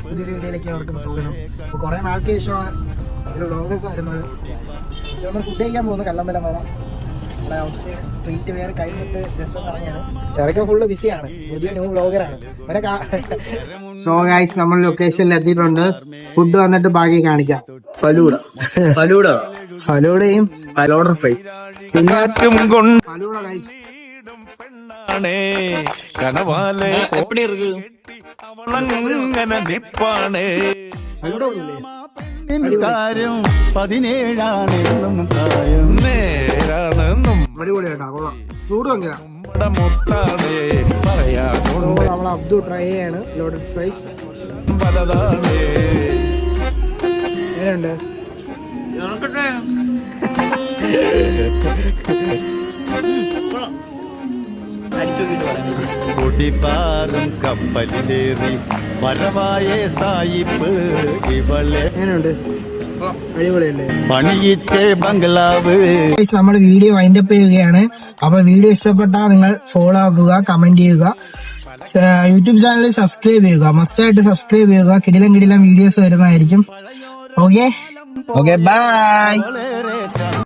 പുതിയൊരു വീഡിയോയിലേക്ക് അവർക്ക് സ്വാഗതം. അപ്പൊ കുറെ നാൾക്ക് ശേഷമാണ് ഒരു വ്ളോഗൊക്കെ വരുന്നത്. നമ്മൾ ഫുഡ് കഴിക്കാൻ പോകുന്നു കല്ലമ്പലം വരെ. നമ്മളെ ഔട്ട് സൈഡ് സ്ട്രീറ്റ് വേറെ കഴിഞ്ഞിട്ട് ജസ്റ്റ് ഒന്ന് ഇറങ്ങിയാണ്. ചെറുക്കൻ ഫുള്ള് ബിസിയാണ്, പുതിയ ന്യൂ വ്ളോഗറാണ്. സോ ഗൈസ്, നമ്മൾ ലൊക്കേഷനിൽ എത്തിയിട്ടുണ്ട്. ഫുഡ് വന്നിട്ട് ബാക്കി കാണിക്കാം. ഫലൂടയും ഫലോഡർ ഫ്രൈസ് പിന്നെ ഫലൂട ഗൈസ്. കനവാലെ എപ്പടി ഇருக்கு അവളങ്ങനെ നിപ്പാണ് കാര്യം 17ആണെന്നും കാര്യം നേരാണെന്നും മുത്താണ് പറയാനുണ്ട്. നമ്മൾ അബ്ദു ട്രൈ ചെയ്യാണ് ലോഡഡ് ഫ്രൈസ്. പലതാണ് എങ്ങനെയുണ്ട്? കൊടിപ്പാറും കപ്പലിലേറി വരവായ സായിപ്പ് ഇവളെ എങ്ങനെയുണ്ട്? അടിപൊളിയല്ലേ? പണിയിച്ചേ ബംഗ്ലാവ്. നമ്മൾ വീഡിയോ വൈൻഡപ്പ് ചെയ്യുകയാണ്. അപ്പൊ വീഡിയോ ഇഷ്ടപ്പെട്ടാൽ നിങ്ങൾ ഫോളോ ആക്കുക, കമന്റ് ചെയ്യുക, യൂട്യൂബ് ചാനൽ സബ്സ്ക്രൈബ് ചെയ്യുക. മസ്റ്റായിട്ട് സബ്സ്ക്രൈബ് ചെയ്യുക. കിടിലം വീഡിയോസ് വരുന്നതായിരിക്കും. Okay bye.